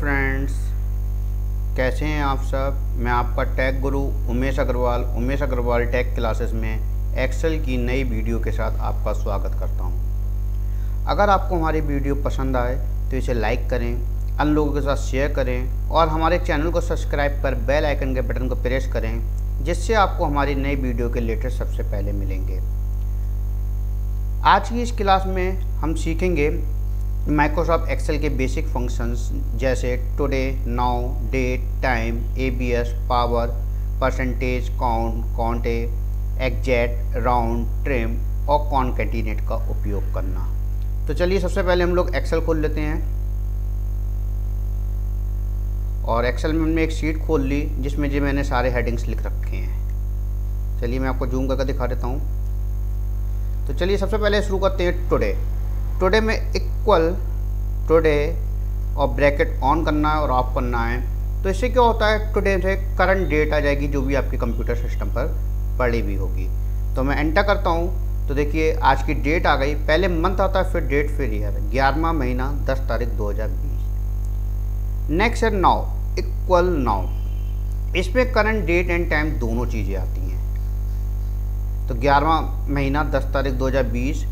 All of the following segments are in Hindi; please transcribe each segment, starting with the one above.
फ्रेंड्स, कैसे हैं आप सब। मैं आपका टेक गुरु उमेश अग्रवाल टेक क्लासेस में एक्सेल की नई वीडियो के साथ आपका स्वागत करता हूं। अगर आपको हमारी वीडियो पसंद आए तो इसे लाइक करें, अन्य लोगों के साथ शेयर करें और हमारे चैनल को सब्सक्राइब कर बेल आइकन के बटन को प्रेस करें, जिससे आपको हमारी नई वीडियो के लेटेस्ट सबसे पहले मिलेंगे। आज की इस क्लास में हम सीखेंगे माइक्रोसॉफ्ट एक्सेल के बेसिक फंक्शंस जैसे today, now, date, time, ABS, power, percentage, count, counta, exact, round, trim और कॉन्कैटिनेट का उपयोग करना। तो चलिए सबसे पहले हम लोग एक्सेल खोल लेते हैं और एक्सेल में हमने एक शीट खोल ली जिसमें जो मैंने सारे हेडिंग्स लिख रखे हैं। चलिए मैं आपको जूम करके दिखा देता हूँ। तो चलिए सबसे पहले शुरू करते हैं टुडे में इक्वल टुडे और ब्रैकेट ऑन करना है और ऑफ करना है। तो इससे क्या होता है, टुडे से करंट डेट आ जाएगी जो भी आपके कंप्यूटर सिस्टम पर पड़ी हुई होगी। तो मैं एंटर करता हूँ तो देखिए आज की डेट आ गई। पहले मंथ आता है, फिर डेट, फिर ईयर। 11वां महीना 10 तारीख 2020। नेक्स्ट है नाउ, इक्वल नाउ। इसमें करंट डेट एंड टाइम दोनों चीज़ें आती हैं। तो 11वां महीना 10 तारीख 2020,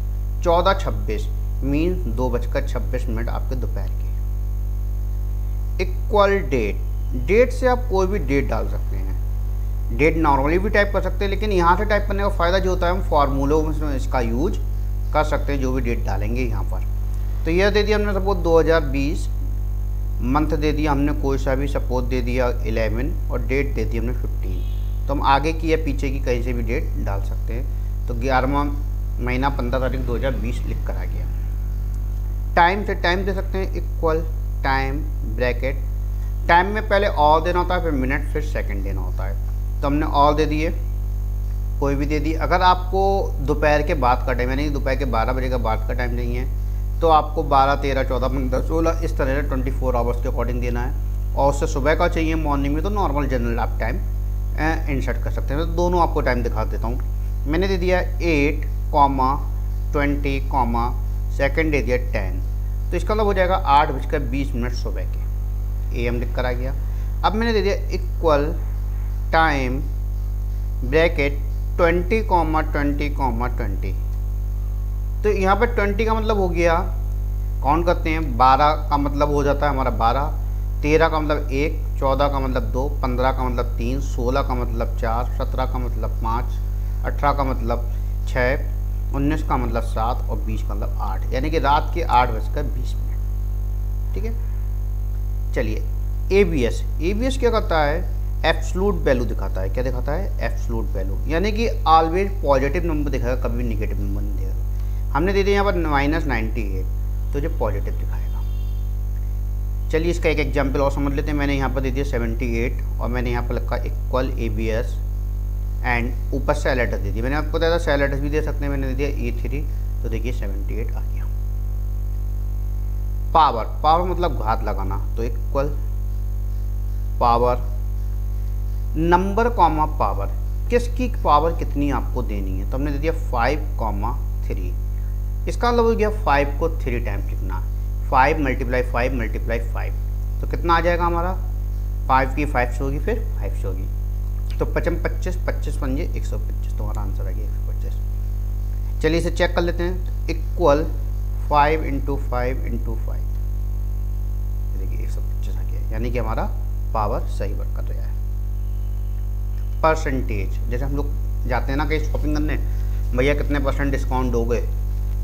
14:26 मीन्स 2:26 आपके दोपहर के। इक्वल डेट से आप कोई भी डेट डाल सकते हैं। डेट नॉर्मली भी टाइप कर सकते हैं, लेकिन यहाँ से टाइप करने का फ़ायदा जो होता है हम फार्मूलों में इसका यूज कर सकते हैं जो भी डेट डालेंगे यहाँ पर। तो यह दे दिया हमने सपोज 2020, मंथ दे दिया हमने कोई सा भी, सपोज दे दिया 11 और डेट दे दी हमने 15। तो हम आगे की या पीछे की कहीं से भी डेट डाल सकते हैं। तो 11वां महीना 15 तारीख 2020 लिख कर आ गया। टाइम से टाइम दे सकते हैं, इक्वल टाइम ब्रैकेट। टाइम में पहले ऑल देना होता है, फिर मिनट, फिर सेकंड देना होता है। तो हमने ऑल दे दिए, कोई भी दे दी। अगर आपको दोपहर के बाद का टाइम, यानी दोपहर के 12 बजे का बाद का टाइम नहीं है, तो आपको 12, 13, 14, 15, 16 इस तरह से 24 आवर्स के अकॉर्डिंग देना है। और उससे सुबह का चाहिए मॉर्निंग में, तो नॉर्मल जनरल आप टाइम इंसर्ट कर सकते हैं। तो दोनों आपको टाइम दिखा देता हूँ। मैंने दे दिया 8, 20, सेकंड दे दिया 10। तो इसका मतलब हो जाएगा 8:20 सुबह के, AM लिख कर आ गया। अब मैंने दे दिया इक्वल टाइम ब्रैकेट 20, तो यहाँ पे 20 का मतलब हो गया, काउंट करते हैं, 12 का मतलब हो जाता है हमारा 12, 13 का मतलब 1, 14 का मतलब 2, 15 का मतलब 3, 16 का मतलब 4, 17 का मतलब 5, 18 का मतलब 6, 19 का मतलब 7 और 20 का मतलब 8, यानी कि रात के 8:20। ठीक है। चलिए एबीएस क्या करता है, एब्सोल्यूट वैल्यू दिखाता है। क्या दिखाता है, एब्सोल्यूट वैल्यू, यानी कि ऑलवेज पॉजिटिव नंबर दिखाएगा, कभी भी निगेटिव नंबर नहीं देगा। हमने दे दिया यहाँ पर -98, तो जो पॉजिटिव दिखाएगा। चलिए इसका एक एग्जाम्पल और समझ लेते हैं। मैंने यहाँ पर दे दिया 78 और मैंने यहाँ पर लिखा इक्वल एबीएस एंड ऊपर सेल एड्रेस दे दी। मैंने आपको बताया था सेल एड्रेस भी दे सकते हैं, मैंने दे दिया E3, तो देखिए 78 आ गया। पावर मतलब घात लगाना, तो equal power number comma power, किसकी पावर कितनी आपको देनी है। तो हमने दे दिया 5,3। इसका मतलब हो गया 5 को 3 टाइम्स लिखना, 5 × 5 × 5। तो कितना आ जाएगा हमारा, 5 की 5 से होगी, फिर 5 से होगी, तो 25 बन गए 125। तो हमारा आंसर आ गया 125। चलिए इसे चेक कर लेते हैं। इक्वल 5 × 5 × 5, देखिए 125 आ गया, यानी कि हमारा पावर सही वर्क कर रहा है। परसेंटेज, जैसे हम लोग जाते हैं ना कहीं शॉपिंग करने, भैया कितने % डिस्काउंट दोगे,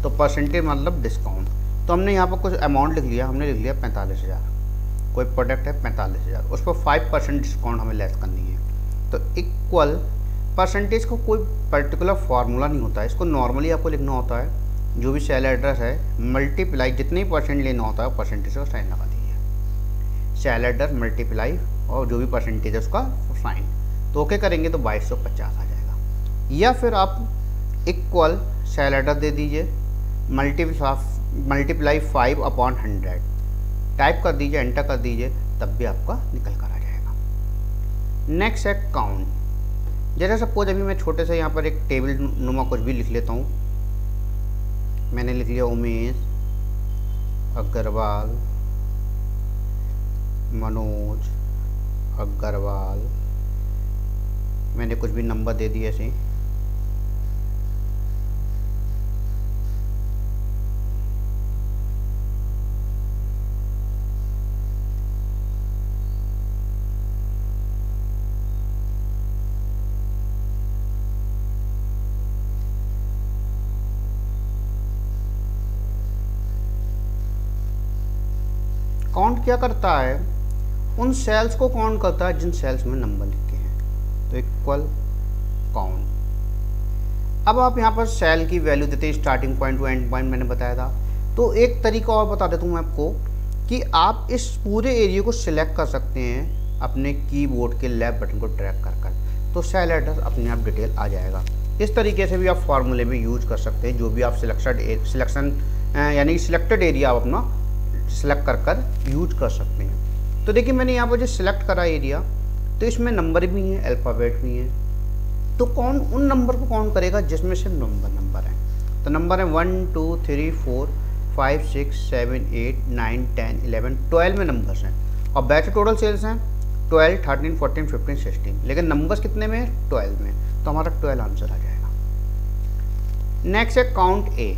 तो परसेंटेज मतलब डिस्काउंट। तो हमने यहाँ पर कुछ अमाउंट लिख लिया, हमने लिख लिया 45,000। कोई प्रोडक्ट है 45,000, उस पर 5% डिस्काउंट हमें लेस करनी है। तो इक्वल परसेंटेज को कोई पर्टिकुलर फार्मूला नहीं होता है, इसको नॉर्मली आपको लिखना होता है, जो भी सेल एड्रेस है मल्टीप्लाई, जितने ही % लेना होता है परसेंटेज का साइन लगा दीजिए। सेल एड्रेस मल्टीप्लाई और जो भी % है उसका साइन, तो ओके करेंगे तो 2250 आ जाएगा। या फिर आप इक्वल सेल एड्रेस दे दीजिए, मल्टीप्लाई 5/100 टाइप कर दीजिए, एंटर कर दीजिए, तब भी आपका निकल कर आ जाएगा। नेक्स्ट है काउंट। जैसे सपोज अभी मैं छोटे से यहाँ पर एक टेबल नुमा कुछ भी लिख लेता हूँ। मैंने लिख लिया उमेश अग्रवाल मनोज अग्रवाल, मैंने कुछ भी नंबर दे दिए ऐसे। काउंट क्या करता है, उन सेल्स को काउंट करता है जिन सेल्स में नंबर लिखे हैं, तो इक्वल काउंट। अब आप यहाँ पर सेल की वैल्यू देते हैं, starting point two and point मैंने बताया था। तो एक तरीका और बता देता हूँ मैं आपको कि आप इस पूरे एरिया को सिलेक्ट कर सकते हैं अपने कीबोर्ड के लेफ्ट बटन को ड्रैग कर कर, तो सेल एड्रेस अपने आप डिटेल आ जाएगा। इस तरीके से भी आप फार्मूले में यूज कर सकते हैं, जो भी आप सिलेक्शन यानी सिलेक्टेड एरिया आप अपना सिलेक्ट कर कर यूज कर सकते हैं। तो देखिए मैंने यहाँ पर जो सिलेक्ट करा एरिया, तो इसमें नंबर भी हैं, अल्फ़ाबेट भी हैं। तो कौन उन नंबर को काउंट करेगा जिसमें से नंबर हैं। तो नंबर है 1 2 3 4 5 6 7 8 9 10 11 12 में नंबर्स हैं, और बैच टोटल सेल्स हैं 12 13 14 15 16, लेकिन नंबर्स कितने में है, 12 में। तो हमारा 12 आंसर आ जाएगा। नेक्स्ट है काउंट ए।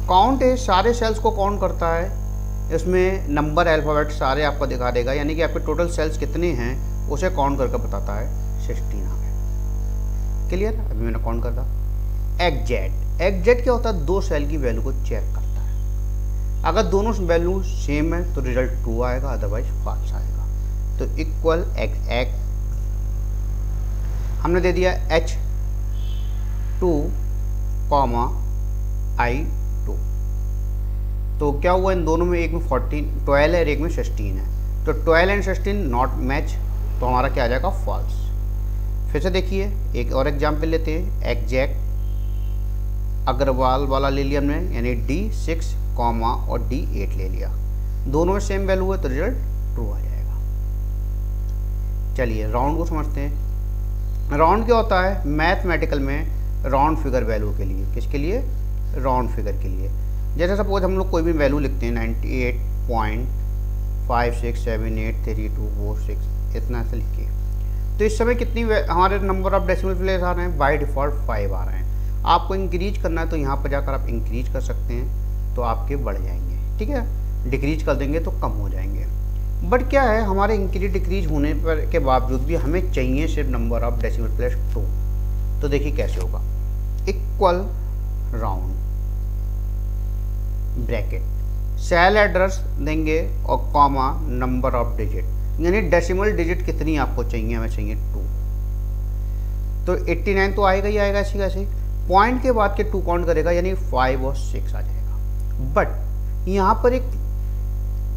काउंट ए सारे सेल्स को काउंट करता है, इसमें नंबर अल्फ़ाबेट सारे आपको दिखा देगा, यानी कि आपके टोटल सेल्स कितने हैं उसे काउंट करके बताता है। 16 आ गए, क्लियर। अभी मैंने काउंट कर दिया। एग्जैक्ट क्या होता है, दो सेल की वैल्यू को चेक करता है। अगर दोनों वैल्यू सेम है तो रिजल्ट ट्रू आएगा, अदरवाइज फॉल्स आएगा। तो इक्वल एग्जैक्ट हमने दे दिया H2, I2। तो क्या हुआ, इन दोनों में एक में 12 है और एक में 16 है, तो 12 एंड 16 नॉट मैच, तो हमारा क्या आ जाएगा, फॉल्स। फिर से देखिए एक और एग्जाम्पल लेते हैं। एग्जैक्ट अग्रवाल वाला ले लिया हमने, यानी D6, और D8 ले लिया, दोनों में सेम वैल्यू है तो रिजल्ट ट्रू आ जाएगा। चलिए राउंड को समझते हैं। राउंड क्या होता है, मैथमेटिकल में राउंड फिगर वैल्यू के लिए, किसके लिए, राउंड फिगर के लिए। जैसे सपोज हम लोग कोई भी वैल्यू लिखते हैं 98.56783246 इतना ऐसे लिखिए, तो इस समय कितनी हमारे नंबर ऑफ डेसिमल प्लेस आ रहे हैं, बाय डिफ़ॉल्ट 5 आ रहे हैं। आपको इंक्रीज करना है तो यहाँ पर जाकर आप इंक्रीज कर सकते हैं, तो आपके बढ़ जाएंगे, ठीक है। डिक्रीज कर देंगे तो कम हो जाएंगे। बट क्या है, हमारे इंक्रीज डिक्रीज होने पर के बावजूद भी हमें चाहिए सिर्फ नंबर ऑफ डेसिमल प्लेस 2। तो देखिए कैसे होगा, equal round bracket cell address देंगे और कॉमा नंबर ऑफ डिजिट, यानी डेसिमल डिजिट कितनी आपको चाहिए, हमें चाहिए 2। तो 89 तो आएगा ही आएगा ऐसी कैसे, पॉइंट के बाद के 2 काउंट करेगा, यानी 5 और 6 आ जाएगा। बट यहाँ पर एक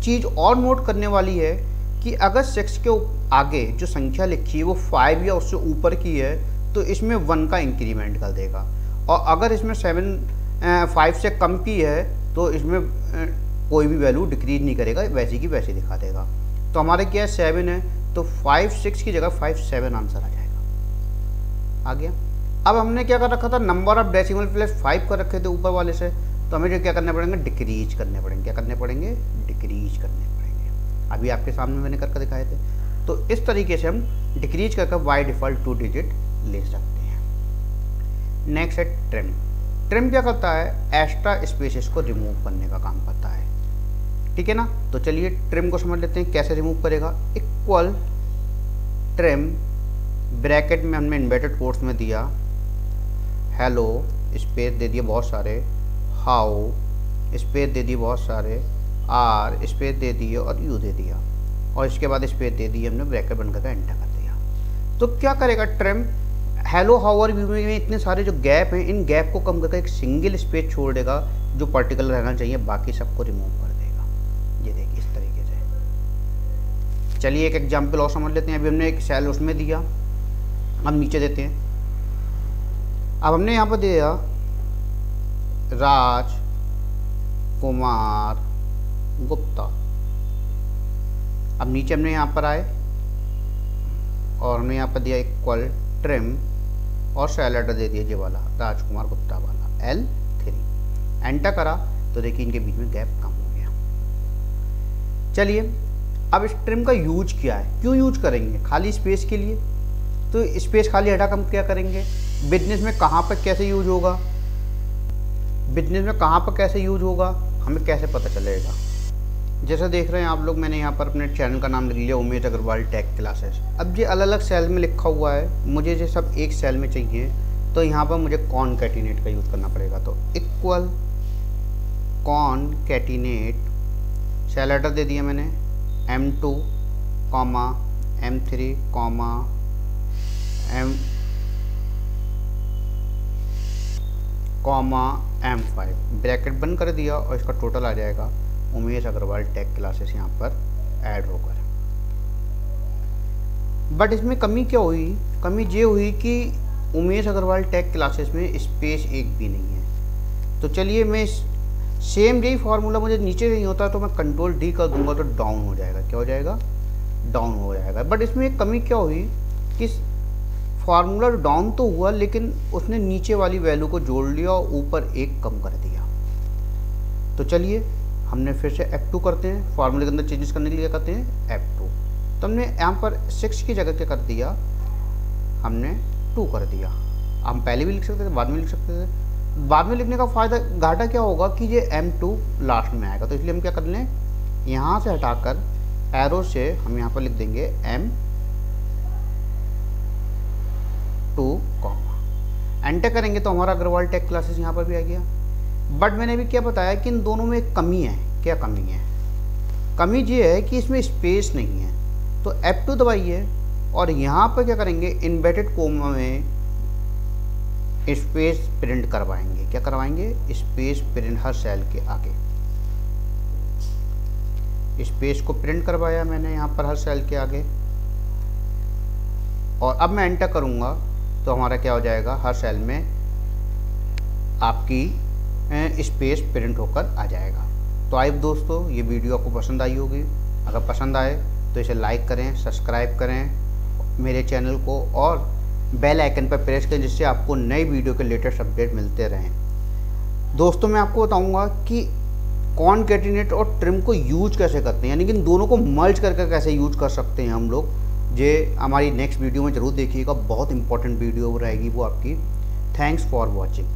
चीज़ और नोट करने वाली है कि अगर 6 के आगे जो संख्या लिखी है वो 5 या उससे ऊपर की है तो इसमें 1 का इंक्रीमेंट कर देगा, और अगर इसमें 5 से कम की है तो इसमें कोई भी वैल्यू डिक्रीज नहीं करेगा, वैसी की वैसी दिखा देगा। तो हमारे क्या है, 7 है, तो 5 6 की जगह 5 7 आंसर आ जाएगा। आ गया। अब हमने क्या कर रखा था, नंबर ऑफ डेसिमल प्लेस 5 कर रखे थे ऊपर वाले से, तो हमें जो क्या करने पड़ेंगे, डिक्रीज करने पड़ेंगे। क्या करने पड़ेंगे, डिक्रीज करने पड़ेंगे। अभी आपके सामने मैंने करके दिखाए थे। तो इस तरीके से हम डिक्रीज करके बाय डिफ़ॉल्ट 2 डिजिट ले सकते हैं। नेक्स्ट है ट्रिम। ट्रिम क्या करता है, एक्स्ट्रा स्पेसेस को रिमूव करने का काम करता है, ठीक है ना। तो चलिए ट्रिम को समझ लेते हैं, कैसे रिमूव करेगा। इक्वल ट्रिम ब्रैकेट में हमने इन्वर्टेड कोट्स में दिया हेलो, स्पेस दे दिए बहुत सारे, हाउ स्पेस दे दिए बहुत सारे, आर स्पेस दे दिए और यू दे दिया, और इसके बाद स्पेस दे दी हमने, ब्रैकेट बंद करके एंटर कर दिया। तो क्या करेगा ट्रिम, हेलो हाउ और व्यू में इतने सारे जो गैप हैं, इन गैप को कम करके एक सिंगल स्पेस छोड़ देगा जो पर्टिकुलर रहना चाहिए, बाकी सबको रिमूव कर देगा। ये देखिए इस तरीके से। चलिए एक एग्जांपल और समझ लेते हैं। अभी हमने एक सेल उसमें दिया, हम नीचे देते हैं। अब हमने यहाँ पर दिया राज कुमार गुप्ता। अब नीचे हमने यहाँ पर आए और हमने यहाँ पर दिया इक्वल ट्रिम और सेल एड्रेस दे दिया ये वाला, राजकुमार गुप्ता वाला L3। एंटर करा तो देखिए इनके बीच में गैप कम हो गया। चलिए अब इस ट्रिम का यूज क्या है, क्यों यूज करेंगे? खाली स्पेस के लिए। तो स्पेस खाली हटा हम क्या करेंगे? बिजनेस में कहाँ पर कैसे यूज होगा, बिजनेस में कहाँ पर कैसे यूज होगा हमें कैसे पता चलेगा? जैसा देख रहे हैं आप लोग, मैंने यहाँ पर अपने चैनल का नाम लिख लिया उमेश अग्रवाल टेक क्लासेस। अब ये अलग अलग सेल में लिखा हुआ है, मुझे ये सब एक सेल में चाहिए, तो यहाँ पर मुझे कॉनकैटिनेट का यूज़ करना पड़ेगा। तो इक्वल कॉनकैटिनेट, सेल हेडर दे दिया मैंने M2, M3, M5, ब्रैकेट बंद कर दिया और इसका टोटल आ जाएगा उमेश अग्रवाल टेक क्लासेस यहाँ पर ऐड होकर। बट इसमें कमी क्या हुई? कमी ये हुई कि उमेश अग्रवाल टेक क्लासेस में स्पेस एक भी नहीं है। तो चलिए मैं सेम यही फार्मूला मुझे नीचे नहीं होता तो मैं Ctrl+D कर दूंगा तो डाउन हो जाएगा। क्या हो जाएगा? डाउन हो जाएगा। बट इसमें एक कमी क्या हुई कि फार्मूला डाउन तो हुआ लेकिन उसने नीचे वाली वैल्यू को जोड़ लिया और ऊपर एक कम कर दिया। तो चलिए हमने फिर से F2 करते हैं, फार्मूले के अंदर चेंजेस करने के लिए करते हैं F2। तो हमने यहाँ पर 6 की जगह क्या कर दिया, हमने 2 कर दिया। हम पहले भी लिख सकते थे, बाद में लिख सकते थे। बाद में लिखने का फ़ायदा घाटा क्या होगा कि ये M2 लास्ट में आएगा, तो इसलिए हम क्या कर लें, यहाँ से हटाकर एरो से हम यहाँ पर लिख देंगे M2, एंटर करेंगे तो हमारा अग्रवाल टेक क्लासेस यहाँ पर भी आ गया। बट मैंने भी क्या बताया कि इन दोनों में एक कमी है। क्या कमी है? कमी ये है कि इसमें स्पेस नहीं है। तो F2 दबाइए और यहाँ पर क्या करेंगे, इन्वर्टेड कोमा में स्पेस प्रिंट करवाएंगे। क्या करवाएंगे? स्पेस प्रिंट हर सेल के आगे। स्पेस को प्रिंट करवाया मैंने यहाँ पर हर सेल के आगे, और अब मैं एंटर करूँगा तो हमारा क्या हो जाएगा, हर सेल में आपकी स्पेस प्रिंट होकर आ जाएगा। तो आई दोस्तों, ये वीडियो आपको पसंद आई होगी। अगर पसंद आए तो इसे लाइक करें, सब्सक्राइब करें मेरे चैनल को और बेल आइकन पर प्रेस करें, जिससे आपको नई वीडियो के लेटेस्ट अपडेट मिलते रहें। दोस्तों मैं आपको बताऊंगा कि कॉनकैटिनेट और ट्रिम को यूज कैसे करते हैं, यानी कि इन दोनों को मर्ज करके कैसे यूज कर सकते हैं हम लोग। ये हमारी नेक्स्ट वीडियो में ज़रूर देखिएगा, बहुत इंपॉर्टेंट वीडियो रहेगी वो आपकी। Thanks for watching.